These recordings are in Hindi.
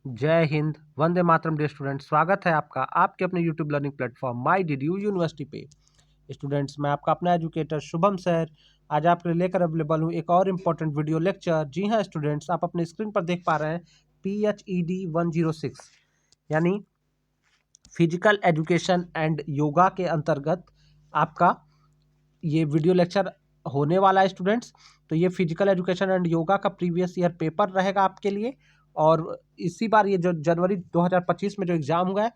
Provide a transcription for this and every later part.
जय हिंद, वंदे मातरम डियर स्टूडेंट। स्वागत है आपका आपके अपने यूट्यूब लर्निंग प्लेटफॉर्म माई डीडीयू यूनिवर्सिटी पे। स्टूडेंट्स, मैं आपका अपना एजुकेटर शुभम सर आज आपके लिए लेकर अवेलेबल हूँ एक और इम्पोर्टेंट वीडियो लेक्चर। जी हाँ स्टूडेंट्स, आप अपने स्क्रीन पर देख पा रहे हैं PHED 106 यानी फिजिकल एजुकेशन एंड योगा के अंतर्गत आपका ये वीडियो लेक्चर होने वाला है स्टूडेंट्स। तो ये फिजिकल एजुकेशन एंड योगा का प्रीवियस ईयर पेपर रहेगा आपके लिए, और इसी बार ये जो जनवरी 2025 में जो एग्जाम हुआ है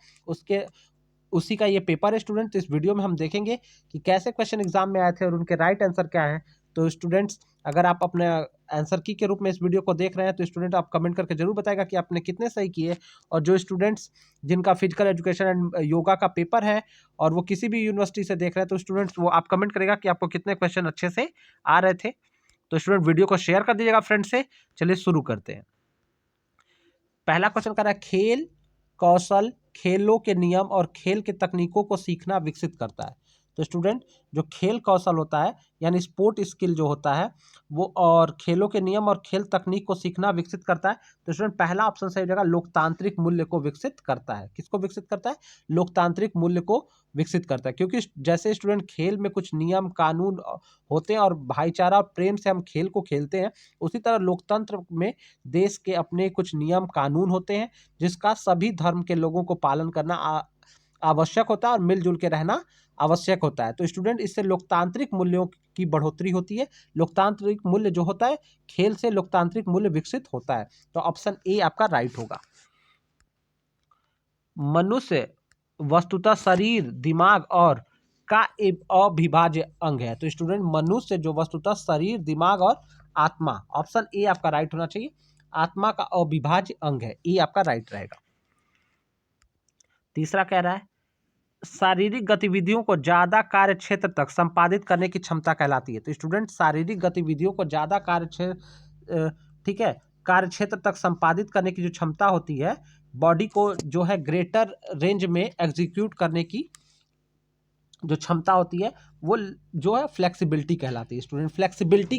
उसी का ये पेपर है स्टूडेंट। तो इस वीडियो में हम देखेंगे कि कैसे क्वेश्चन एग्जाम में आए थे और उनके राइट आंसर क्या हैं। तो स्टूडेंट्स, अगर आप अपने आंसर की के रूप में इस वीडियो को देख रहे हैं तो स्टूडेंट आप कमेंट करके जरूर बताएगा कि आपने कितने सही किए। और जो स्टूडेंट्स जिनका फिजिकल एजुकेशन एंड योगा का पेपर है और वो किसी भी यूनिवर्सिटी से देख रहे हैं तो स्टूडेंट्स वो आप कमेंट करेगा कि आपको कितने क्वेश्चन अच्छे से आ रहे थे। तो स्टूडेंट वीडियो को शेयर कर दीजिएगा फ्रेंड से। चलिए शुरू करते हैं। पहला क्वेश्चन कर रहा है, खेल कौशल खेलों के नियम और खेल के तकनीकों को सीखना विकसित करता है। तो स्टूडेंट, जो खेल कौशल होता है यानी स्पोर्ट स्किल जो होता है वो, और खेलों के नियम और खेल तकनीक को सीखना विकसित करता है। तो स्टूडेंट पहला ऑप्शन सही हो जाएगा, लोकतांत्रिक मूल्य को विकसित करता है। किसको विकसित करता है? लोकतांत्रिक मूल्य को विकसित करता है। क्योंकि जैसे स्टूडेंट खेल में कुछ नियम कानून होते हैं और भाईचारा और प्रेम से हम खेल को खेलते हैं, उसी तरह लोकतंत्र में देश के अपने कुछ नियम कानून होते हैं जिसका सभी धर्म के लोगों को पालन करना आवश्यक होता है और मिलजुल के रहना आवश्यक होता है। तो स्टूडेंट, इससे लोकतांत्रिक मूल्यों की बढ़ोतरी होती है। लोकतांत्रिक मूल्य जो होता है, खेल से लोकतांत्रिक मूल्य विकसित होता है। तो ऑप्शन ए आपका राइट होगा। मनुष्य वस्तुतः शरीर, दिमाग और का एक अविभाज्य अंग है। तो स्टूडेंट, मनुष्य जो वस्तुतः शरीर, दिमाग और आत्मा, ऑप्शन ए आपका राइट होना चाहिए। आत्मा का अविभाज्य अंग है, ए आपका राइट रहेगा। तीसरा कह रहा है, शारीरिक गतिविधियों को ज्यादा कार्य क्षेत्र तक संपादित करने की क्षमता कहलाती है। तो स्टूडेंट, शारीरिक गतिविधियों को ज्यादा कार्य क्षेत्र, ठीक है, कार्य क्षेत्र तक संपादित करने की जो क्षमता होती है, बॉडी को जो है ग्रेटर रेंज में एग्जीक्यूट करने की जो क्षमता होती है वो जो है फ्लेक्सिबिलिटी कहलाती है। स्टूडेंट, फ्लेक्सिबिलिटी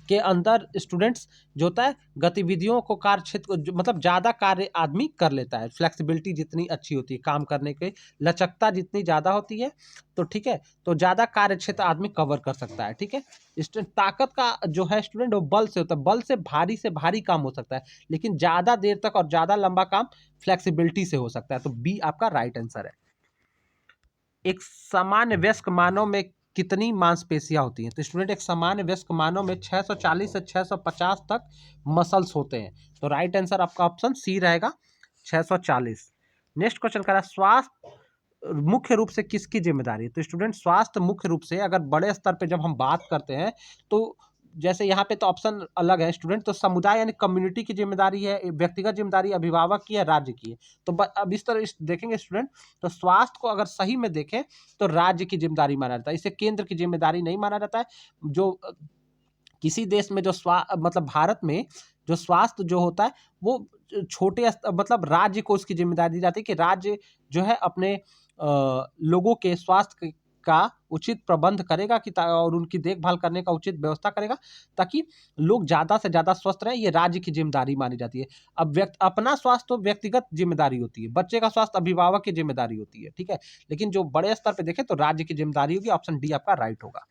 के अंदर स्टूडेंट्स जो होता है गतिविधियों को कार्य क्षेत्र मतलब ज़्यादा कार्य आदमी कर लेता है। फ्लेक्सिबिलिटी जितनी अच्छी होती है काम करने की, लचकता जितनी ज़्यादा होती है, तो ठीक है, तो ज़्यादा कार्य क्षेत्र आदमी कवर कर सकता है। ठीक है स्टूडेंट, ताकत का जो है स्टूडेंट वो बल से होता है। बल से भारी काम हो सकता है, लेकिन ज़्यादा देर तक और ज़्यादा लंबा काम फ्लेक्सिबिलिटी से हो सकता है। तो बी आपका राइट आंसर है। एक सामान्य वयस्क मानव में कितनी मांसपेशियां होती हैं? तो स्टूडेंट, एक सामान्य वयस्क मानव में 640 से 650 तक मसल्स होते हैं। तो राइट आंसर आपका ऑप्शन सी रहेगा, 640। नेक्स्ट क्वेश्चन करा, स्वास्थ्य मुख्य रूप से किसकी जिम्मेदारी है? तो स्टूडेंट, स्वास्थ्य मुख्य रूप से अगर बड़े स्तर पे जब हम बात करते हैं तो जैसे यहाँ पे तो ऑप्शन अलग है स्टूडेंट, तो समुदाय यानी कम्युनिटी की जिम्मेदारी है, व्यक्तिगत जिम्मेदारी अभिभावक की है, राज्य की है। तो अब इस तरह देखेंगे स्टूडेंट, तो स्वास्थ्य को अगर सही में देखें तो राज्य की जिम्मेदारी माना जाता है, इसे केंद्र की जिम्मेदारी नहीं माना जाता है। जो किसी देश में जो मतलब भारत में जो स्वास्थ्य जो होता है वो छोटे मतलब राज्य को उसकी जिम्मेदारी दी जाती है कि राज्य जो है अपने लोगों के स्वास्थ्य का उचित प्रबंध करेगा कि और उनकी देखभाल करने का उचित व्यवस्था करेगा ताकि लोग ज़्यादा से ज़्यादा स्वस्थ रहें। ये राज्य की जिम्मेदारी मानी जाती है। अब अपना स्वास्थ्य तो व्यक्तिगत जिम्मेदारी होती है, बच्चे का स्वास्थ्य अभिभावक की जिम्मेदारी होती है। ठीक है, लेकिन जो बड़े स्तर पर देखें तो राज्य की जिम्मेदारी होगी। ऑप्शन डी आपका राइट होगा।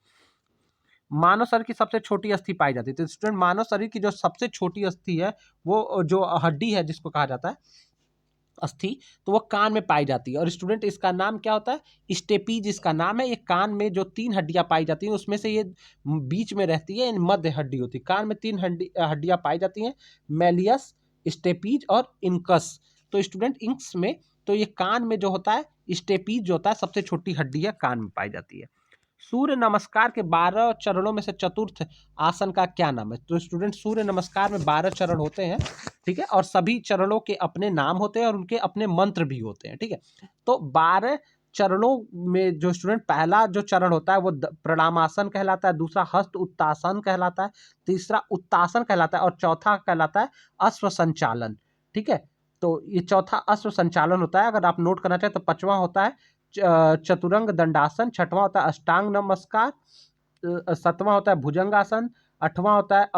मानव शरीर की सबसे छोटी अस्थि पाई जाती है। तो स्टूडेंट, मानव शरीर की जो सबसे छोटी अस्थि है वो जो हड्डी है जिसको कहा जाता है अस्थि, तो वो कान में पाई जाती है। और स्टूडेंट, इसका नाम क्या होता है? स्टेपीज इसका नाम है। ये कान में जो 3 हड्डियां पाई जाती हैं उसमें से ये बीच में रहती है, मध्य हड्डी होती है। कान में 3 हड्डियां पाई जाती हैं, मेलियस, स्टेपीज और इंकस। तो स्टूडेंट, इंक्स में तो ये कान में जो होता है स्टेपीज जो होता है सबसे छोटी हड्डी है, कान में पाई जाती है। सूर्य नमस्कार के 12 चरणों में से चतुर्थ आसन का क्या नाम है? तो स्टूडेंट, सूर्य नमस्कार में 12 चरण होते हैं, ठीक है, और सभी चरणों के अपने नाम होते हैं और उनके अपने मंत्र भी होते हैं। ठीक है, तो 12 चरणों में जो स्टूडेंट पहला जो चरण होता है वो प्रणामासन कहलाता है, दूसरा हस्त उत्तासन कहलाता है, तीसरा उत्तासन कहलाता है और चौथा कहलाता है अश्व संचालन। ठीक है, तो ये चौथा अश्व संचालन होता है। अगर आप नोट करना चाहें तो 5वां होता है चतुरंग दंडासन, छठवां होता है अष्टांग नमस्कार, सातवां होता है भुजंगासन, आठवां होता है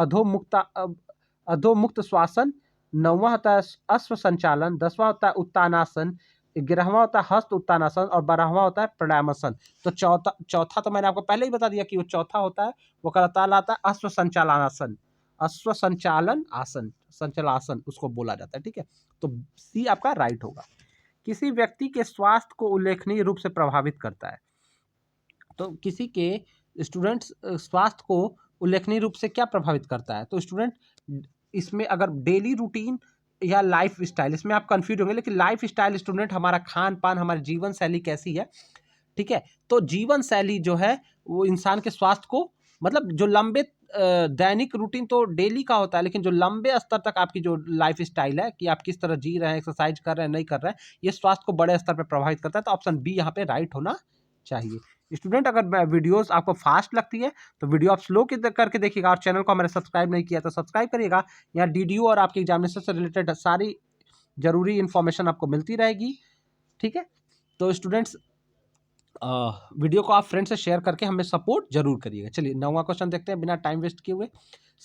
अधोमुक्त श्वासन, नौवां होता है अश्व संचालन, 10वां होता है उत्तानासन, 11वां होता है हस्त उत्तानासन और 12वां होता है प्राणायामासन। तो चौथा चौथा तो मैंने आपको पहले ही बता दिया कि वो चौथा होता है, वो कहलाता है अश्व संचालनासन, अश्व संचालन आसन, संचलासन उसको बोला जाता है। ठीक है, तो सी आपका राइट होगा। किसी व्यक्ति के स्वास्थ्य को उल्लेखनीय रूप से प्रभावित करता है। तो किसी के स्टूडेंट्स स्वास्थ्य को उल्लेखनीय रूप से क्या प्रभावित करता है? तो स्टूडेंट इसमें अगर डेली रूटीन या लाइफ स्टाइल, इसमें आप कंफ्यूज होंगे, लेकिन लाइफ स्टाइल स्टूडेंट हमारा खान पान, हमारी जीवन शैली कैसी है। ठीक है, तो जीवन शैली जो है वो इंसान के स्वास्थ्य को, मतलब जो लंबे दैनिक रूटीन तो डेली का होता है, लेकिन जो लंबे स्तर तक आपकी जो लाइफ स्टाइल है कि आप किस तरह जी रहे हैं, एक्सरसाइज कर रहे हैं नहीं कर रहे हैं, ये स्वास्थ्य को बड़े स्तर पर प्रभावित करता है। तो ऑप्शन बी यहाँ पे राइट होना चाहिए। स्टूडेंट अगर वीडियोस आपको फास्ट लगती है तो वीडियो आप स्लो करके देखिएगा, और चैनल को हमारे सब्सक्राइब नहीं किया तो सब्सक्राइब करिएगा। यहाँ डीडीओ और आपके एग्जामिनेशन से रिलेटेड सारी जरूरी इन्फॉर्मेशन आपको मिलती रहेगी। ठीक है, तो स्टूडेंट्स वीडियो को आप फ्रेंड से शेयर करके हमें सपोर्ट जरूर करिएगा। चलिए 9वां क्वेश्चन देखते हैं बिना टाइम वेस्ट किए हुए।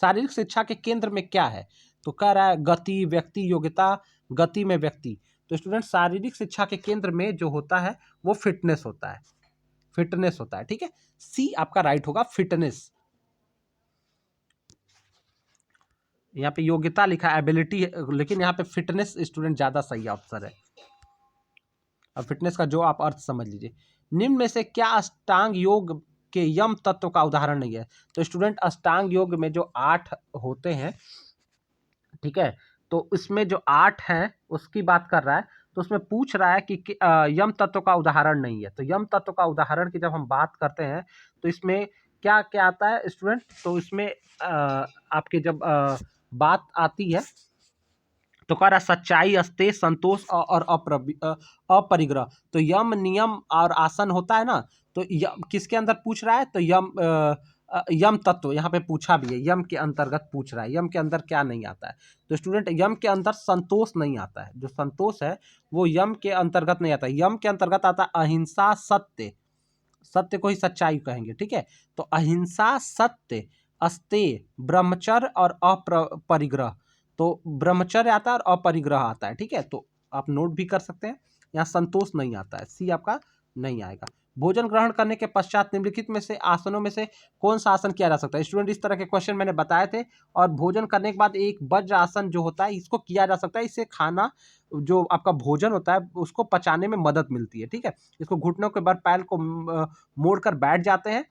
शारीरिक शिक्षा के केंद्र में क्या है? तो कह रहा है गति, व्यक्ति, योग्यता, गति में व्यक्ति। तो स्टूडेंट शारीरिक शिक्षा के केंद्र में जो होता है वो फिटनेस होता है, फिटनेस होता है। ठीक है, सी आपका राइट होगा, फिटनेस। यहाँ पे योग्यता लिखा है, एबिलिटी, लेकिन यहाँ पे फिटनेस स्टूडेंट ज्यादा सही आंसर है। अब फिटनेस का जो आप अर्थ समझ लीजिए। निम्न में से क्या अष्टांग योग के यम तत्व का उदाहरण नहीं है? तो स्टूडेंट अष्टांग योग में जो 8 होते हैं, ठीक है, तो इसमें जो 8 हैं उसकी बात कर रहा है। तो उसमें पूछ रहा है कि यम तत्व का उदाहरण नहीं है। तो यम तत्व का उदाहरण की जब हम बात करते हैं तो इसमें क्या क्या आता है स्टूडेंट? तो इसमें आपके जब बात आती है तो कह रहा सच्चाई, अस्तेय, संतोष और अपरिग्रह। तो यम, नियम और आसन होता है ना, तो किसके अंदर पूछ रहा है? तो यम तत्व यहाँ पे पूछा भी है, यम के अंतर्गत पूछ रहा है। यम के अंदर क्या नहीं आता है? तो स्टूडेंट यम के अंदर संतोष नहीं आता है। जो संतोष है वो यम के अंतर्गत नहीं आता है। यम के अंतर्गत आता है अहिंसा, सत्य, सत्य को ही सच्चाई कहेंगे। ठीक है, तो अहिंसा, सत्य, अस्तेय, ब्रह्मचर्य और अपरिग्रह। तो ब्रह्मचर्य आता है और अपरिग्रह आता है। ठीक है, तो आप नोट भी कर सकते हैं। यहाँ संतोष नहीं आता है, सी आपका नहीं आएगा। भोजन ग्रहण करने के पश्चात निम्नलिखित में से आसनों में से कौन सा आसन किया जा सकता है? स्टूडेंट इस तरह के क्वेश्चन मैंने बताए थे। और भोजन करने के बाद एक वज्र आसन जो होता है इसको किया जा सकता है। इससे खाना जो आपका भोजन होता है उसको पचाने में मदद मिलती है। ठीक है, इसको घुटनों के बल पैर को मोड़कर बैठ जाते हैं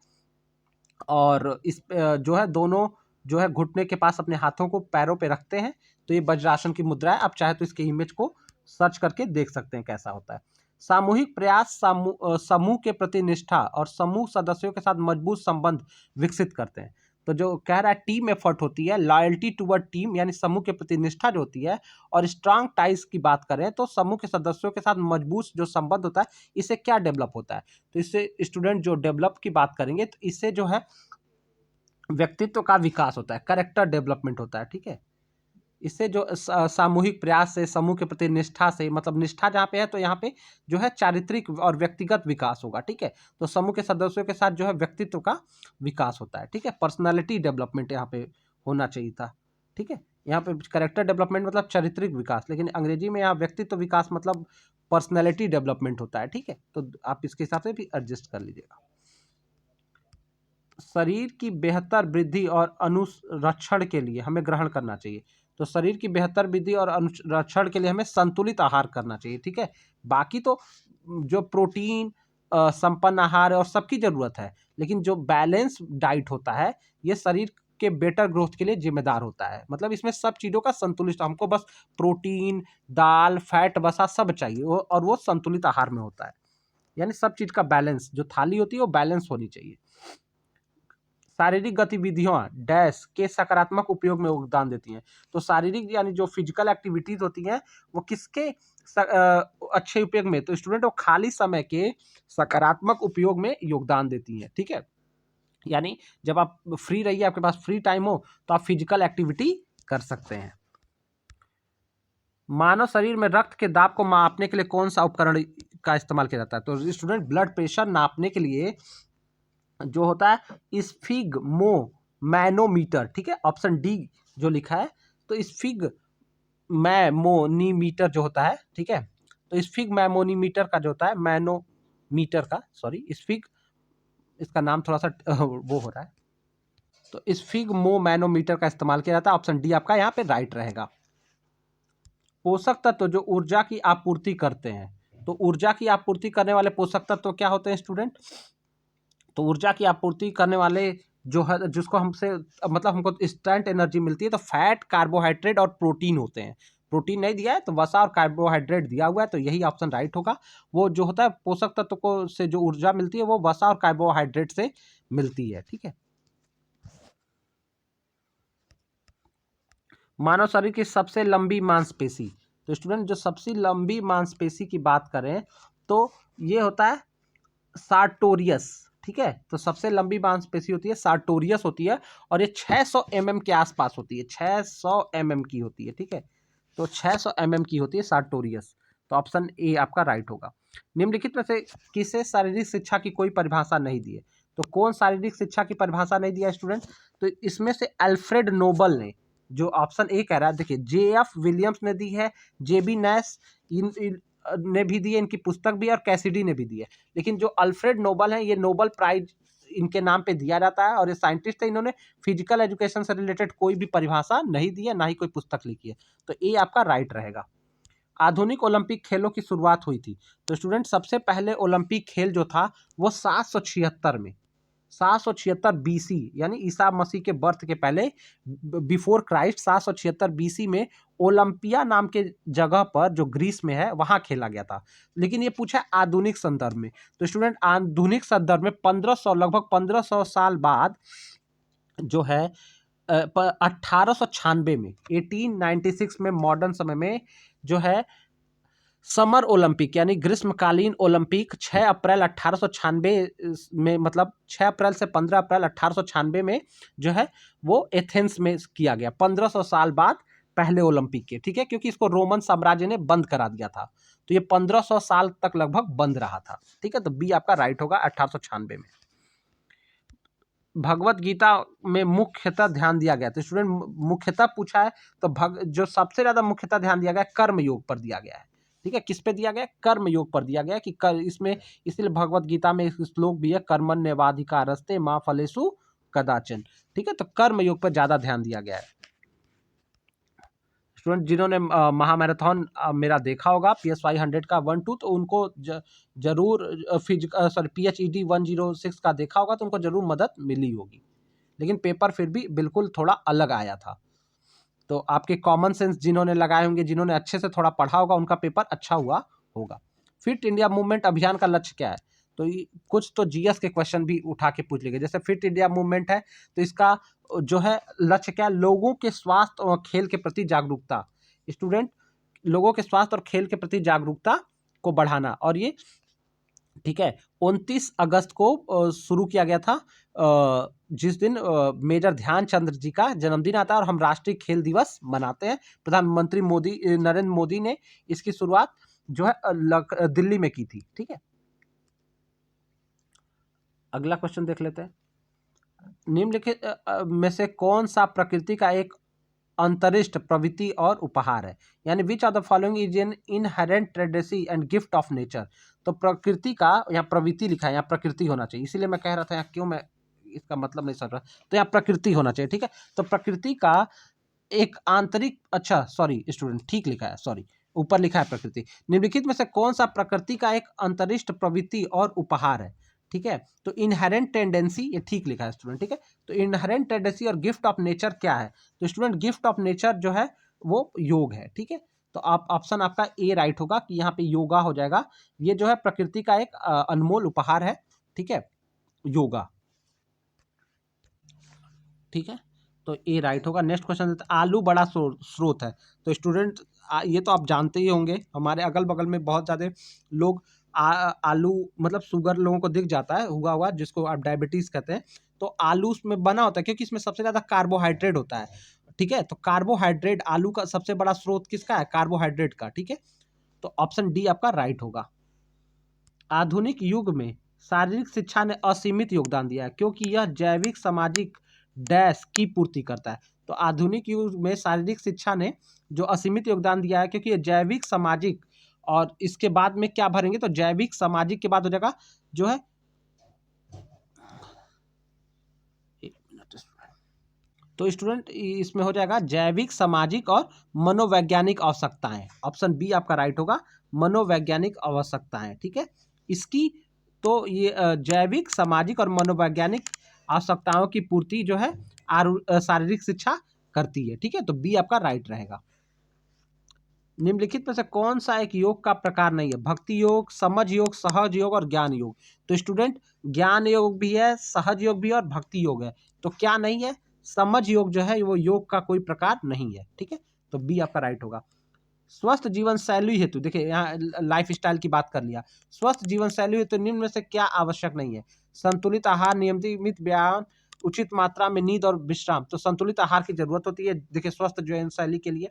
और इस जो है दोनों जो है घुटने के पास अपने हाथों को पैरों पे रखते हैं। तो ये वज्रासन की मुद्रा है। आप चाहे तो इसके इमेज को सर्च करके देख सकते हैं कैसा होता है। सामूहिक प्रयास समूह के प्रति निष्ठा और समूह सदस्यों के साथ मजबूत संबंध विकसित करते हैं। तो जो कह रहा है टीम एफर्ट होती है, लॉयल्टी टूवर्ड टीम, यानी समूह के प्रति निष्ठा जो होती है, और स्ट्रांग टाइज की बात करें तो समूह के सदस्यों के साथ मजबूत जो संबंध होता है, इससे क्या डेवलप होता है? तो इससे स्टूडेंट जो डेवलप की बात करेंगे तो इससे जो है व्यक्तित्व का विकास होता है, कैरेक्टर डेवलपमेंट होता है। ठीक है, इससे जो सामूहिक प्रयास से, समूह के प्रति निष्ठा से, मतलब निष्ठा जहाँ पे है तो यहाँ पे जो है चारित्रिक और व्यक्तिगत विकास होगा। ठीक है, तो समूह के सदस्यों के साथ जो है व्यक्तित्व का विकास होता है। ठीक है, पर्सनालिटी डेवलपमेंट यहाँ पे होना चाहिए था। ठीक है, यहाँ पे कैरेक्टर डेवलपमेंट मतलब चारित्रिक विकास, लेकिन अंग्रेजी में यहाँ व्यक्तित्व विकास मतलब पर्सनैलिटी डेवलपमेंट होता है। ठीक है, तो आप इसके हिसाब से भी एडजस्ट कर लीजिएगा। शरीर की बेहतर वृद्धि और अनुरक्षण के लिए हमें ग्रहण करना चाहिए। तो शरीर की बेहतर वृद्धि और अनुरक्षण के लिए हमें संतुलित आहार करना चाहिए। ठीक है, बाकी तो जो प्रोटीन संपन्न आहार है और सबकी जरूरत है, लेकिन जो बैलेंस डाइट होता है ये शरीर के बेटर ग्रोथ के लिए जिम्मेदार होता है। मतलब इसमें सब चीज़ों का संतुलित, हमको बस प्रोटीन, दाल, फैट, वसा सब चाहिए और वो संतुलित आहार में होता है। यानी सब चीज़ का बैलेंस, जो थाली होती है वो बैलेंस होनी चाहिए। शारीरिक गतिविधियां डैश के सकारात्मक उपयोग में योगदान देती हैं। तो शारीरिक यानी जो फिजिकल एक्टिविटीज होती हैं वो किसके अच्छे उपयोग में? तो स्टूडेंट वो खाली समय के सकारात्मक उपयोग में योगदान देती हैं। ठीक है, यानी जब आप फ्री रहिए, आपके पास फ्री टाइम हो तो आप फिजिकल एक्टिविटी कर सकते हैं। मानव शरीर में रक्त के दाब को मापने के लिए कौन सा उपकरण का इस्तेमाल किया जाता है? तो स्टूडेंट ब्लड प्रेशर नापने के लिए जो होता है स्फिग्मो मैनोमीटर, ठीक है, ऑप्शन डी जो लिखा है। तो स्फिग मैमोनीमीटर जो होता है, ठीक है, तो स्फिग मैमोनीमीटर का जो होता है, मैनोमीटर का, सॉरी स्फिग, इसका नाम थोड़ा सा वो हो रहा है, तो स्फिग्मो मैनोमीटर का इस्तेमाल किया जाता है। ऑप्शन डी आपका यहाँ पे राइट रहेगा। पोषक तत्व जो ऊर्जा की आपूर्ति करते हैं, तो ऊर्जा की आपूर्ति करने वाले पोषक तत्व क्या होते हैं स्टूडेंट? तो ऊर्जा की आपूर्ति करने वाले जो है, जिसको हमसे मतलब हमको इंस्टेंट एनर्जी मिलती है, तो फैट, कार्बोहाइड्रेट और प्रोटीन होते हैं। प्रोटीन नहीं दिया है तो वसा और कार्बोहाइड्रेट दिया हुआ है, तो यही ऑप्शन राइट होगा। वो जो होता है पोषक तत्व को से जो ऊर्जा मिलती है वो वसा और कार्बोहाइड्रेट से मिलती है, ठीक है। मानव शरीर की सबसे लंबी मांसपेशी, तो स्टूडेंट जो सबसे लंबी मांसपेशी की बात करें तो ये होता है सार्टोरियस, ठीक है। तो सबसे लंबी मांसपेशी होती है सार्टोरियस होती है, और ये 600 mm के आसपास होती है, 600 mm की होती है, ठीक है। तो 600 mm की होती है सार्टोरियस। तो ऑप्शन ए आपका राइट होगा। निम्नलिखित में से किसे शारीरिक शिक्षा की कोई परिभाषा नहीं दी है? तो कौन शारीरिक शिक्षा की परिभाषा नहीं दिया स्टूडेंट? तो इसमें से अल्फ्रेड नोबल ने, जो ऑप्शन ए कह रहा है, देखिए जेएफ विलियम्स ने दी है, जेबी नैश ने भी दी है, इनकी पुस्तक भी है, और कैसिडी ने भी दी है। लेकिन जो अल्फ्रेड नोबल है, ये नोबल प्राइज इनके नाम पे दिया जाता है, और ये साइंटिस्ट है, इन्होंने फिजिकल एजुकेशन से रिलेटेड कोई भी परिभाषा नहीं दी है, ना ही कोई पुस्तक लिखी है। तो ये आपका राइट रहेगा। आधुनिक ओलंपिक खेलों की शुरुआत हुई थी, तो स्टूडेंट सबसे पहले ओलंपिक खेल जो था वो 776 में, 776 बीसी, यानी ईसा मसीह के बर्थ के पहले, बिफोर क्राइस्ट 776 बीसी में ओलंपिया नाम के जगह पर जो ग्रीस में है वहां खेला गया था। लेकिन ये पूछा है आधुनिक संदर्भ में, तो स्टूडेंट आधुनिक संदर्भ में 1500, लगभग 1500 साल बाद जो है 1896 में, 1896 में, मॉडर्न समय में जो है समर ओलंपिक यानी ग्रीष्मकालीन ओलंपिक 6 अप्रैल 1896 में, मतलब 6 अप्रैल से 15 अप्रैल 1896 में जो है वो एथेंस में किया गया, 1500 साल बाद पहले ओलंपिक के, ठीक है, क्योंकि इसको रोमन साम्राज्य ने बंद करा दिया था, तो ये 1500 साल तक लगभग बंद रहा था, ठीक है। तो बी आपका राइट होगा 1896 में। भगवत गीता में मुख्यतः ध्यान दिया गया, तो स्टूडेंट मुख्यतः पूछा है, तो जो सबसे ज्यादा मुख्यतः ध्यान दिया गया कर्म योग पर दिया गया है, ठीक है। किस पे दिया गया? कर्म योग पर दिया गया, कि इसमें इसलिए भगवत गीता में एक श्लोक भी है, कर्मण्येवाधिकारस्ते मा फलेषु कदाचन, ठीक है। तो कर्म योग पर ज्यादा ध्यान दिया गया है। स्टूडेंट जिन्होंने महामैराथन मेरा देखा होगा PSY 100 का 1-2, तो उनको जरूर सॉरी PHED 106 का देखा होगा, तो उनको जरूर मदद मिली होगी, लेकिन पेपर फिर भी बिल्कुल थोड़ा अलग आया था। तो आपके कॉमन सेंस जिन्होंने लगाए होंगे, जिन्होंने अच्छे से थोड़ा पढ़ा होगा, उनका पेपर अच्छा हुआ होगा। फिट इंडिया मूवमेंट अभियान का लक्ष्य क्या है? तो कुछ तो जीएस के क्वेश्चन भी उठा के पूछ लिए, जैसे फिट इंडिया मूवमेंट है, तो इसका जो है लक्ष्य क्या है? लोगों के स्वास्थ्य और खेल के प्रति जागरूकता, स्टूडेंट लोगों के स्वास्थ्य और खेल के प्रति जागरूकता को बढ़ाना, और ये ठीक है 29 अगस्त को शुरू किया गया था, जिस दिन मेजर ध्यानचंद्र जी का जन्मदिन आता है, और हम राष्ट्रीय खेल दिवस मनाते हैं। प्रधानमंत्री नरेंद्र मोदी ने इसकी शुरुआत जो है दिल्ली में की थी, ठीक है। अगला क्वेश्चन देख लेते हैं। निम्नलिखित में से कौन सा प्रकृति का एक अंतरिष्ट प्रवृत्ति और उपहार है? यानी which of the following is an inherent tendency and gift of nature. तो प्रकृति का, यहाँ प्रवृत्ति लिखा है, यहाँ प्रकृति होना चाहिए, इसीलिए मैं कह रहा था यहाँ क्यों मैं इसका मतलब नहीं समझ रहा, तो यहाँ प्रकृति होना चाहिए, ठीक है। तो प्रकृति का एक आंतरिक, अच्छा सॉरी स्टूडेंट, ठीक लिखा है, सॉरी ऊपर लिखा है प्रकृति। निम्नलिखित में से कौन सा प्रकृति का एक अंतरिष्ट प्रवृत्ति और उपहार है? ठीक है, तो इनहेरेंट टेंडेंसी, ये ठीक लिखा है स्टूडेंट, ठीक है। तो इनहेरेंट टेंडेंसी और गिफ्ट ऑफ नेचर क्या है? तो स्टूडेंट गिफ्ट ऑफ नेचर जो है वो योग है, ठीक है। तो आप ऑप्शन आपका ए राइट होगा, कि यहाँ पे योगा हो जाएगा। ये जो है प्रकृति का एक अनमोल उपहार है, ठीक है, योगा, ठीक है। तो ए राइट होगा। नेक्स्ट क्वेश्चन, आलू बड़ा स्रोत है। तो स्टूडेंट ये तो आप जानते ही होंगे, हमारे अगल बगल में बहुत ज़्यादा लोग आलू, मतलब शुगर लोगों को दिख जाता है हुआ हुआ, जिसको आप डायबिटीज़ कहते हैं। तो आलू उसमें बना होता है, क्योंकि इसमें सबसे ज़्यादा कार्बोहाइड्रेट होता है, ठीक है, तो कार्बोहाइड्रेट, आलू का सबसे बड़ा स्रोत किसका है? कार्बोहाइड्रेट का, ठीक है, तो ऑप्शन डी आपका राइट होगा। आधुनिक युग में शारीरिक शिक्षा ने असीमित योगदान दिया है क्योंकि यह जैविक सामाजिक डैश की पूर्ति करता है। तो आधुनिक युग में शारीरिक शिक्षा ने जो असीमित योगदान दिया है क्योंकि ये जैविक सामाजिक, और इसके बाद में क्या भरेंगे तो जैविक सामाजिक के बाद हो जाएगा जो है, तो स्टूडेंट इसमें हो जाएगा जैविक सामाजिक और मनोवैज्ञानिक आवश्यकताएं। ऑप्शन बी आपका राइट होगा, मनोवैज्ञानिक आवश्यकताएं, ठीक है। इसकी तो ये जैविक सामाजिक और मनोवैज्ञानिक आवश्यकताओं की पूर्ति जो है शारीरिक शिक्षा करती है, ठीक है, तो बी आपका राइट रहेगा। निम्नलिखित में से कौन सा एक योग का प्रकार नहीं है? भक्ति योग, समझ योग, सहज योग और ज्ञान योग। तो स्टूडेंट ज्ञान योग भी है, सहज योग भी है और भक्ति योग है, तो क्या नहीं है? समझ योग जो है वो योग का कोई प्रकार नहीं है, ठीक है, तो बी आपका राइट होगा। स्वस्थ जीवन शैली हेतु, देखिए यहाँ लाइफ स्टाइल की बात कर लिया, स्वस्थ जीवन शैली हेतु निम्न में से क्या आवश्यक नहीं है? संतुलित आहार, नियमित व्यायाम, उचित मात्रा में नींद और विश्राम। तो संतुलित आहार की जरूरत होती है, देखिए स्वस्थ जीवन शैली के लिए,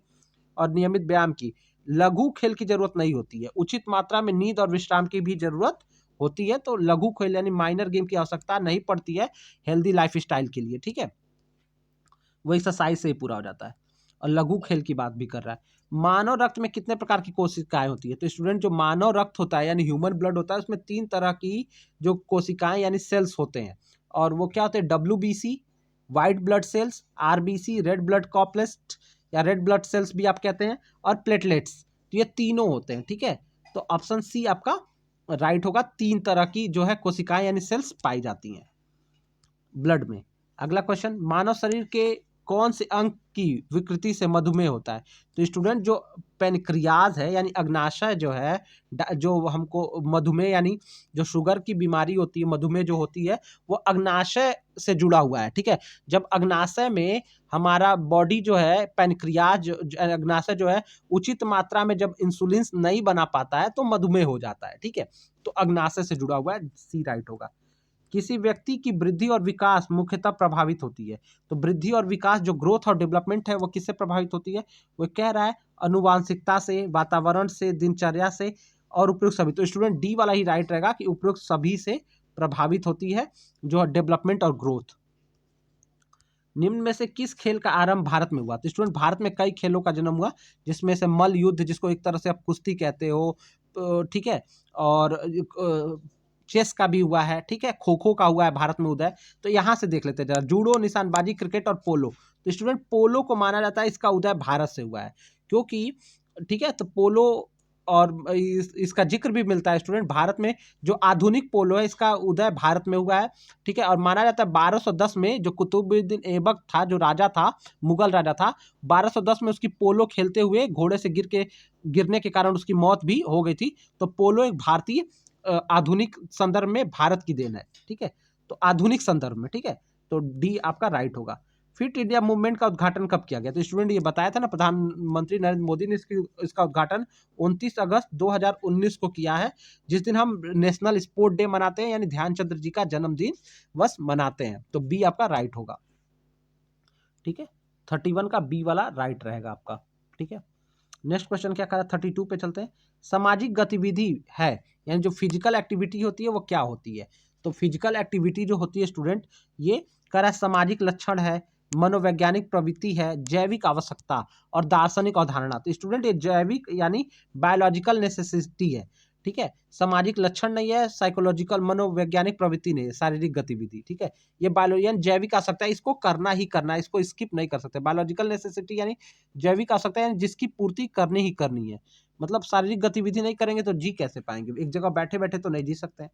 और नियमित व्यायाम की, लघु खेल की जरूरत नहीं होती है, उचित मात्रा में नींद और विश्राम की भी जरूरत होती है, तो लघु खेल यानी माइनर गेम की आवश्यकता नहीं पड़ती है हेल्दी लाइफ स्टाइल के लिए, ठीक है, वो एक्सरसाइज से ही पूरा हो जाता है। और लघु खेल की बात भी कर रहा है। मानव रक्त में कितने प्रकार की कोशिकाएं होती है? तो स्टूडेंट जो मानव रक्त होता है यानी ह्यूमन ब्लड होता है उसमें 3 तरह की जो कोशिकाएं यानी सेल्स होते हैं, और वो क्या होते हैं? WBC white blood cells, RBC red blood corpuscle या रेड ब्लड सेल्स भी आप कहते हैं, और प्लेटलेट्स, तो ये तीनों होते हैं, ठीक है, तो ऑप्शन सी आपका राइट होगा। 3 तरह की जो है कोशिकाएं यानी सेल्स पाई जाती हैं ब्लड में। अगला क्वेश्चन, मानव शरीर के कौन से अंग की विकृति से मधुमेह होता है? तो स्टूडेंट जो पेनक्रियाज है यानी अग्नाशय जो है, जो हमको मधुमेह यानी जो शुगर की बीमारी होती है, मधुमेह जो होती है, वो अग्नाशय से जुड़ा हुआ है, ठीक है। जब अग्नाशय में हमारा बॉडी जो है पेनक्रियाज अग्नाशय जो है उचित मात्रा में जब इंसुलिन नहीं बना पाता है तो मधुमेह हो जाता है, ठीक है, तो अग्नाशय से जुड़ा हुआ है, सी राइट होगा। किसी व्यक्ति की वृद्धि और विकास मुख्यतः प्रभावित होती है, तो वृद्धि और विकास जो ग्रोथ और डेवलपमेंट है वो किससे प्रभावित होती है? वो कह रहा है अनुवांशिकता से, वातावरण से, दिनचर्या से और उपयुक्त सभी। तो स्टूडेंट डी वाला ही राइट रहेगा कि उपयुक्त सभी से प्रभावित होती है जो डेवलपमेंट और ग्रोथ। निम्न में से किस खेल का आरंभ भारत में हुआ? तो स्टूडेंट भारत में कई खेलों का जन्म हुआ, जिसमें से मल्ल युद्ध, जिसको एक तरह से आप कुश्ती कहते हो, ठीक है, और चेस का भी हुआ है, ठीक है, खो खो का हुआ है भारत में उदय। तो यहाँ से देख लेते हैं जरा, जूडो, निशानबाजी, क्रिकेट और पोलो। तो स्टूडेंट पोलो को माना जाता है इसका उदय भारत से हुआ है, क्योंकि ठीक है, तो पोलो और इसका जिक्र भी मिलता है स्टूडेंट भारत में, जो आधुनिक पोलो है इसका उदय भारत में हुआ है, ठीक है, और माना जाता है 1210 में जो कुतुबुद्दीन ऐबक था, जो राजा था, मुगल राजा था, 1210 में उसकी पोलो खेलते हुए घोड़े से गिरने के कारण उसकी मौत भी हो गई थी। तो पोलो एक भारतीय आधुनिक संदर्भ में भारत की देन है, ठीक है, तो आधुनिक संदर्भ में, ठीक है, तो डी आपका राइट होगा। फिट इंडिया मूवमेंट का उद्घाटन कब किया गया? तो स्टूडेंट ये बताया था ना, प्रधानमंत्री नरेंद्र मोदी ने इसका उद्घाटन 29 अगस्त 2019 को किया है, जिस दिन हम नेशनल स्पोर्ट डे मनाते हैं यानी ध्यानचंद्र जी का जन्मदिन बस मनाते हैं, तो बी आपका राइट होगा, ठीक है, 31 का बी वाला राइट रहेगा आपका, ठीक है। नेक्स्ट क्वेश्चन क्या करा, 32 पे चलते हैं। सामाजिक गतिविधि है यानी जो फिजिकल एक्टिविटी होती है वो क्या होती है? तो फिजिकल एक्टिविटी जो होती है स्टूडेंट, ये करा सामाजिक लक्षण है, मनोवैज्ञानिक प्रवृत्ति है, जैविक आवश्यकता और दार्शनिक अवधारणा। तो स्टूडेंट ये जैविक यानी बायोलॉजिकल नेसेसिटी है, ठीक है, सामाजिक लक्षण नहीं है, साइकोलॉजिकल मनोवैज्ञानिक प्रवृत्ति नहीं है, शारीरिक गतिविधि, ठीक है, ये बायोलॉजियन जैविक आवश्यकता है, इसको करना ही करना है, इसको स्किप नहीं कर सकते। बायोलॉजिकल नेसेसिटी यानी जैविक आवश्यकता है जिसकी पूर्ति करनी ही करनी है, मतलब शारीरिक गतिविधि नहीं करेंगे तो जी कैसे पाएंगे? एक जगह बैठे बैठे तो नहीं जी सकते हैं।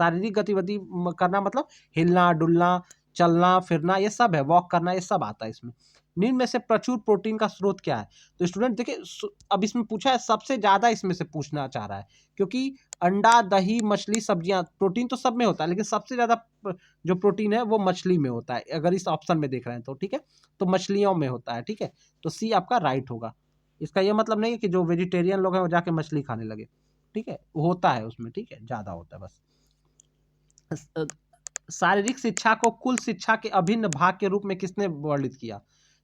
शारीरिक गतिविधि करना मतलब हिलना डुलना, चलना फिरना, ये सब है, वॉक करना, ये सब आता है इसमें। निम्न में से प्रचुर प्रोटीन का स्रोत क्या है? तो स्टूडेंट देखिए, अब इसमें पूछा है सबसे ज्यादा, इसमें से पूछना चाह रहा है, क्योंकि अंडा, दही, मछली, सब्जियां, प्रोटीन तो सब में होता है, लेकिन सबसे ज्यादा जो प्रोटीन है वो मछली में होता है, अगर इस ऑप्शन में देख रहे हैं तो, ठीक है, तो मछलियों में होता है, ठीक है, तो सी आपका राइट होगा। इसका यह मतलब नहीं है कि जो वेजिटेरियन लोग हैं वो जाके मछली खाने लगे, ठीक है, होता है उसमें, ठीक है, ज्यादा होता है बस। शारीरिक शिक्षा को कुल शिक्षा के अभिन्न भाग के रूप में किसने वर्णित किया?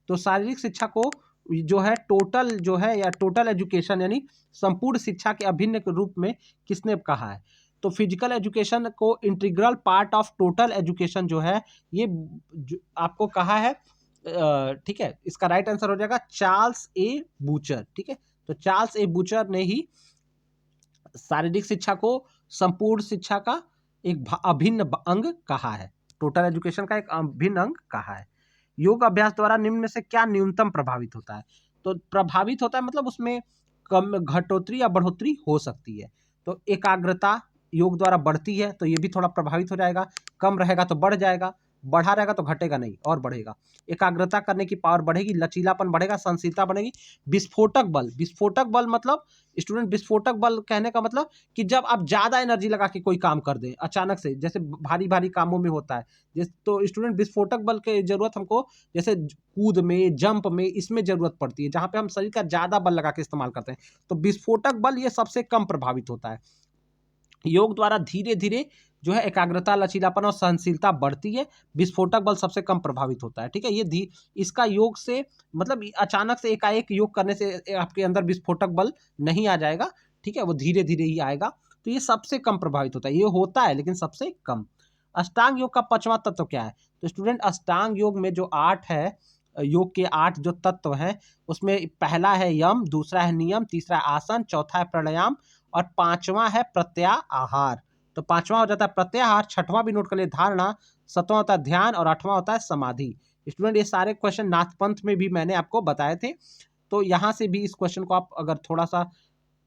तो शारीरिक शिक्षा को जो है टोटल जो है या टोटल एजुकेशन यानी संपूर्ण शिक्षा के अभिन्न के रूप में किसने कहा है? तो फिजिकल एजुकेशन को integral part of total education जो है ये आपको कहा है, ठीक है। इसका राइट आंसर हो जाएगा चार्ल्स ए बूचर, ठीक है। तो चार्ल्स ए बूचर ने ही शारीरिक शिक्षा को संपूर्ण शिक्षा का एक अभिन्न अंग कहा है, टोटल एजुकेशन का एक अभिन्न अंग कहा है। योग अभ्यास द्वारा निम्न में से क्या न्यूनतम प्रभावित होता है? तो प्रभावित होता है मतलब उसमें कम घटोतरी या बढ़ोतरी हो सकती है। तो एकाग्रता योग द्वारा बढ़ती है तो ये भी थोड़ा प्रभावित हो जाएगा, कम रहेगा तो बढ़ जाएगा, बढ़ा रहेगा तो घटेगा नहीं और बढ़ेगा। एकाग्रता करने की पावर बढ़ेगी, लचीलापन बढ़ेगा, सहनशीलता बढ़ेगी। विस्फोटक बल मतलब स्टूडेंट, विस्फोटक बल कहने का मतलब कि जब आप ज्यादा एनर्जी लगा के कोई काम कर दें अचानक से, जैसे भारी भारी कामों में होता है, जैसे तो स्टूडेंट विस्फोटक बल की जरूरत हमको जैसे कूद में, जंप में, इसमें जरूरत पड़ती है जहां पे हम शरीर का ज्यादा बल लगा के इस्तेमाल करते हैं। तो विस्फोटक बल ये सबसे कम प्रभावित होता है। योग द्वारा धीरे धीरे जो है एकाग्रता, लचीलापन और सहनशीलता बढ़ती है, विस्फोटक बल सबसे कम प्रभावित होता है, ठीक है। ये इसका योग से मतलब अचानक से एकाएक योग करने से आपके अंदर विस्फोटक बल नहीं आ जाएगा, ठीक है, वो धीरे धीरे ही आएगा। तो ये सबसे कम प्रभावित होता है, ये होता है लेकिन सबसे कम। अष्टांग योग का 5वां तत्व क्या है? तो स्टूडेंट अष्टांग योग में जो 8 है, योग के 8 जो तत्व हैं उसमें पहला है यम, दूसरा है नियम, तीसरा है आसन, चौथा है प्राणायाम और 5वां है प्रत्याहार। तो 5वां हो जाता है प्रत्याहार, 6वां भी नोट कर लिए धारणा, 7वां होता है ध्यान और 8वां होता है समाधि। स्टूडेंट ये सारे क्वेश्चन नाथ पंथ में भी मैंने आपको बताए थे, तो यहाँ से भी इस क्वेश्चन को आप अगर थोड़ा सा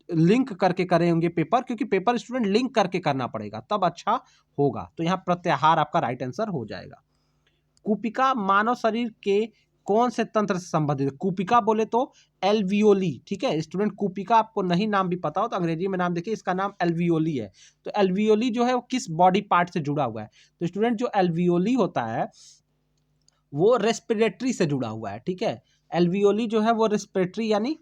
लिंक करके करे होंगे पेपर, क्योंकि पेपर स्टूडेंट लिंक करके करना पड़ेगा तब अच्छा होगा। तो यहाँ प्रत्याहार आपका राइट आंसर हो जाएगा। कूपिका मानव शरीर के कौन से तंत्र से संबंधित है? कूपिका बोले तो एल्वियोली, ठीक है स्टूडेंट। कूपिका आपको नहीं नाम भी पता हो तो अंग्रेजी में नाम देखिए, इसका नाम एल्वियोली है। तो एल्वियोली जो है वो किस बॉडी पार्ट से जुड़ा हुआ है? तो स्टूडेंट जो एल्वियोली होता है वो रेस्पिरेटरी से जुड़ा हुआ है, ठीक है। एल्वियोली जो है वो रेस्पिरेटरी यानी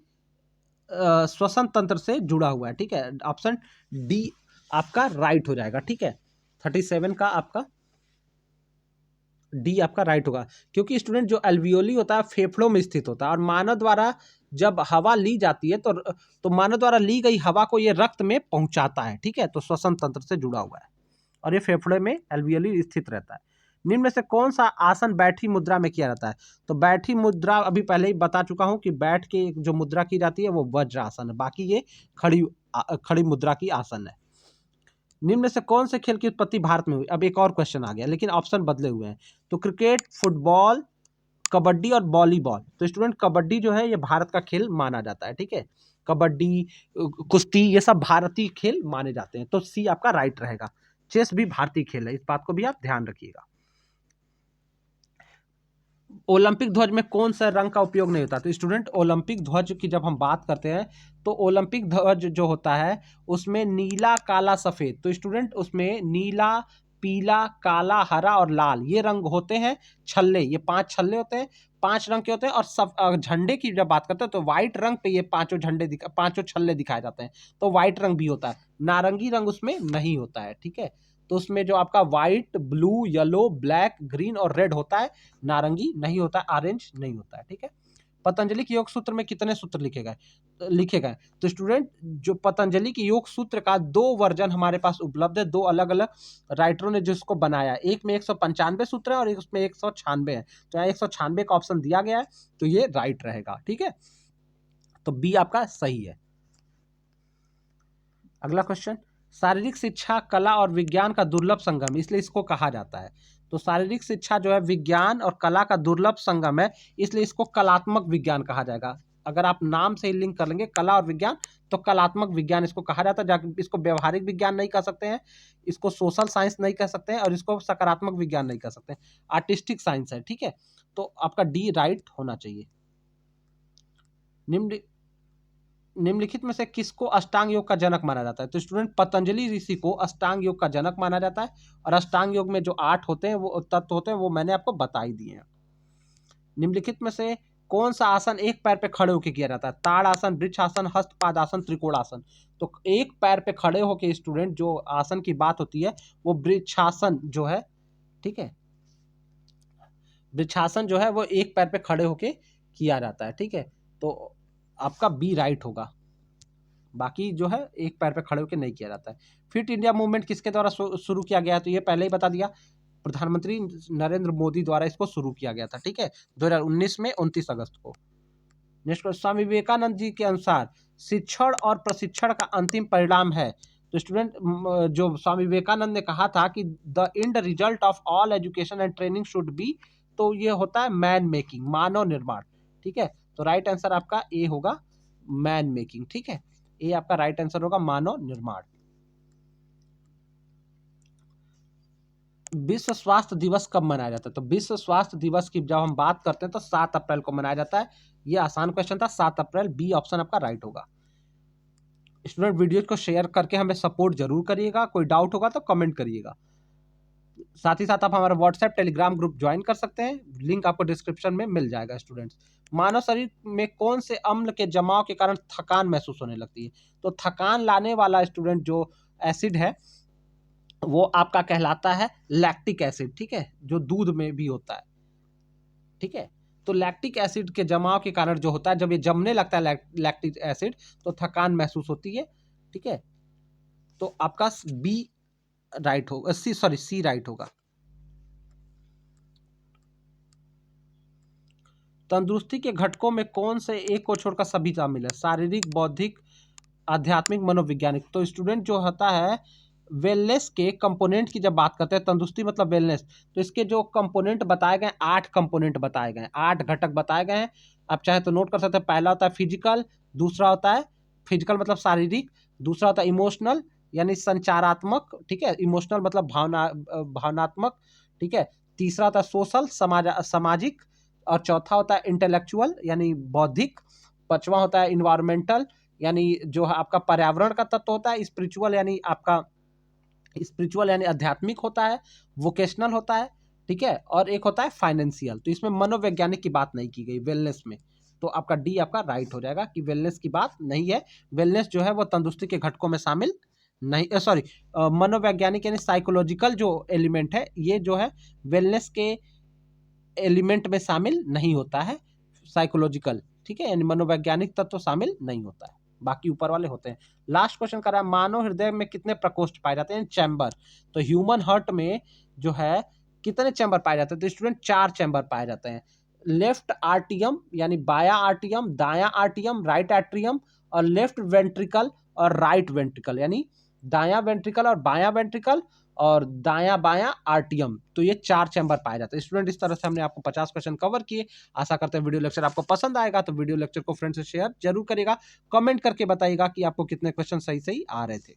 श्वसन तंत्र से जुड़ा हुआ है, ठीक है। ऑप्शन डी आपका राइट हो जाएगा, ठीक है। 37 का आपका डी आपका राइट होगा, क्योंकि स्टूडेंट जो एल्वियोली होता है फेफड़ों में स्थित होता है और मानव द्वारा जब हवा ली जाती है तो मानव द्वारा ली गई हवा को ये रक्त में पहुंचाता है, ठीक है। तो श्वसन तंत्र से जुड़ा हुआ है और ये फेफड़े में एल्वियोली स्थित रहता है। निम्न में से कौन सा आसन बैठी मुद्रा में किया जाता है? तो बैठी मुद्रा अभी पहले ही बता चुका हूं कि बैठ के जो मुद्रा की जाती है वो वज्र आसन है, बाकी ये खड़ी मुद्रा की आसन है। निम्न में से कौन से खेल की उत्पत्ति भारत में हुई? अब एक और क्वेश्चन आ गया लेकिन ऑप्शन बदले हुए हैं। तो क्रिकेट, फुटबॉल, कबड्डी और वॉलीबॉल। तो स्टूडेंट कबड्डी जो है ये भारत का खेल माना जाता है, ठीक है। कबड्डी, कुश्ती ये सब भारतीय खेल माने जाते हैं, तो सी आपका राइट रहेगा। चेस भी भारतीय खेल है, इस बात को भी आप ध्यान रखिएगा। ओलंपिक ध्वज में कौन सा रंग का उपयोग नहीं होता? तो स्टूडेंट ओलंपिक ध्वज की जब हम बात करते हैं तो ओलंपिक ध्वज जो होता है उसमें नीला, काला, सफेद। तो स्टूडेंट उसमें नीला, पीला, काला, हरा और लाल ये रंग होते हैं। छल्ले, ये 5 छल्ले होते हैं, 5 रंग के होते हैं। और सब झंडे की जब बात करते हैं तो व्हाइट रंग पे ये पांचों छल्ले दिखाए जाते हैं, तो व्हाइट रंग भी होता है। नारंगी रंग उसमें नहीं होता है, ठीक है। तो उसमें जो आपका white, blue, yellow, black, green और रेड होता है, नारंगी नहीं होता है, ऑरेंज नहीं होता है, ठीक है। पतंजलि के योग सूत्र में कितने सूत्र लिखे गए? तो स्टूडेंट जो पतंजलि के योग सूत्र का 2 वर्जन हमारे पास उपलब्ध है, 2 अलग अलग राइटरों ने जिसको बनाया। एक में 195 सूत्र है और एक उसमें 196 है। तो यहाँ 196 का ऑप्शन दिया गया है, तो ये राइट रहेगा, ठीक है। तो बी आपका सही है। अगला क्वेश्चन, शारीरिक शिक्षा कला और विज्ञान का दुर्लभ संगम इसलिए इसको कहा जाता है। तो शारीरिक शिक्षा जो है विज्ञान और कला का दुर्लभ संगम है, इसलिए इसको कलात्मक विज्ञान कहा जाएगा। अगर आप नाम से ही लिंक कर लेंगे कला और विज्ञान तो कलात्मक विज्ञान इसको कहा जाता है। जाके इसको व्यवहारिक विज्ञान नहीं कह सकते हैं, इसको सोशल साइंस नहीं कह सकते हैं और इसको सकारात्मक विज्ञान नहीं कह सकते हैं, आर्टिस्टिक साइंस है, ठीक है। तो आपका डी राइट होना चाहिए। निम्न निम्नलिखित में से किसको अष्टांग योग का जनक माना जाता है? तो स्टूडेंट पतंजलि ऋषि को अष्टांग योग का जनक माना जाता है और अष्टांग योग में जो 8 होते हैं वो तत्व होते हैं वो मैंने आपको बता ही दिए हैं। निम्नलिखित में से कौन सा आसन एक पैर पे खड़े होकर किया जाता है? ताड़ आसन, वृक्ष आसन, हस्तपाद आसन, त्रिकोण आसन। तो एक पैर पे खड़े होकर स्टूडेंट जो आसन की बात होती है वो वृक्षासन जो है, ठीक है। वृक्षासन जो है वो एक पैर पे खड़े होके किया जाता है, ठीक है। तो आपका बी राइट होगा, बाकी जो है एक पैर पे खड़े होके नहीं किया जाता है। फिट इंडिया मूवमेंट किसके द्वारा शुरू किया गया, तो ये पहले ही बता दिया, प्रधानमंत्री नरेंद्र मोदी द्वारा इसको शुरू किया गया था, ठीक है, 2019 में 29 अगस्त को। नेक्स्ट, स्वामी विवेकानंद जी के अनुसार शिक्षण और प्रशिक्षण का अंतिम परिणाम है, तो स्टूडेंट जो स्वामी विवेकानंद ने कहा था कि the end result of all education and training should be, तो ये होता है मैन मेकिंग, मानव निर्माण, ठीक है। तो राइट आंसर आपका ए होगा, मैन मेकिंग, ठीक है। ये आपका राइट आंसर होगा, मानव निर्माण। विश्व स्वास्थ्य दिवस कब मनाया जाता है, तो विश्व स्वास्थ्य दिवस की जब हम बात करते हैं तो 7 अप्रैल को मनाया जाता है। ये आसान क्वेश्चन था, 7 अप्रैल, बी ऑप्शन आपका राइट होगा। स्टूडेंट वीडियो को शेयर करके हमें सपोर्ट जरूर करिएगा, कोई डाउट होगा तो कमेंट करिएगा। साथ ही साथ आप हमारा व्हाट्सएप टेलीग्राम ग्रुप ज्वाइन कर सकते हैं, लिंक आपको डिस्क्रिप्शन में मिल जाएगा। स्टूडेंट्स, मानव शरीर में कौन से अम्ल के जमाव के कारण थकान महसूस होने लगती है, तो थकान लाने वाला स्टूडेंट जो एसिड है वो आपका कहलाता है लैक्टिक एसिड, ठीक है, जो दूध में भी होता है, ठीक है। तो लैक्टिक एसिड के जमाव के कारण जो होता है, जब ये जमने लगता है लैक्टिक एसिड, तो थकान महसूस होती है, ठीक है। तो आपका बी राइट होगा, सी राइट होगा। तंदुरुस्ती के घटकों में कौन से एक को छोड़कर सभी शामिल है, शारीरिक, बौद्धिक, आध्यात्मिक, मनोवैज्ञानिक। तो स्टूडेंट जो होता है वेलनेस के कंपोनेंट की जब बात करते हैं, तंदुरुस्ती मतलब वेलनेस, तो इसके जो कंपोनेंट बताए गए, 8 कंपोनेंट बताए गए, 8 घटक बताए गए हैं। आप चाहे तो नोट कर सकते हैं। पहला होता है फिजिकल, दूसरा होता है फिजिकल मतलब शारीरिक, दूसरा होता है इमोशनल यानी संचारात्मक, ठीक है, इमोशनल मतलब भावनात्मक, ठीक है। तीसरा होता है सोशल, सामाजिक, और चौथा होता है इंटेलेक्चुअल यानी बौद्धिक, पांचवा होता है इन्वायरमेंटल यानी जो आपका पर्यावरण का तत्व होता है, स्पिरिचुअल यानी आध्यात्मिक होता है, वोकेशनल होता है, ठीक है, और एक होता है फाइनेंशियल। तो इसमें मनोवैज्ञानिक की बात नहीं की गई वेलनेस में, तो आपका डी आपका राइट हो जाएगा कि वेलनेस की बात नहीं है। वेलनेस जो है वो तंदुरुस्ती के घटकों में शामिल नहीं, सॉरी, मनोवैज्ञानिक यानी साइकोलॉजिकल जो एलिमेंट है, ये जो है वेलनेस के एलिमेंट में शामिल नहीं होता है, साइकोलॉजिकल, ठीक है, यानी मनोवैज्ञानिक तत्व शामिल नहीं होता है, बाकी ऊपर वाले होते हैं। लास्ट क्वेश्चन कर रहा है, मानव हृदय में कितने प्रकोष्ठ पाए जाते हैं, चैम्बर। तो ह्यूमन हार्ट में जो है कितने चैम्बर पाए जाते हैं, तो स्टूडेंट 4 चैम्बर पाए जाते हैं। लेफ्ट आर्टियम यानी बाया आर्टियम, दाया आर्टियम, राइट आर्टियम, और लेफ्ट वेंट्रिकल और राइट वेंट्रिकल यानी दाया वेंट्रिकल और बाया वेंट्रिकल, और दाया बाया आर्टियम। तो ये 4 चैम्बर पाए जाते हैं। स्टूडेंट, इस तरह से हमने आपको 50 क्वेश्चन कवर किए। आशा करते हैं वीडियो लेक्चर आपको पसंद आएगा, तो वीडियो लेक्चर को फ्रेंड से शेयर जरूर करेगा, कमेंट करके बताइएगा कि आपको कितने क्वेश्चन सही सही आ रहे थे।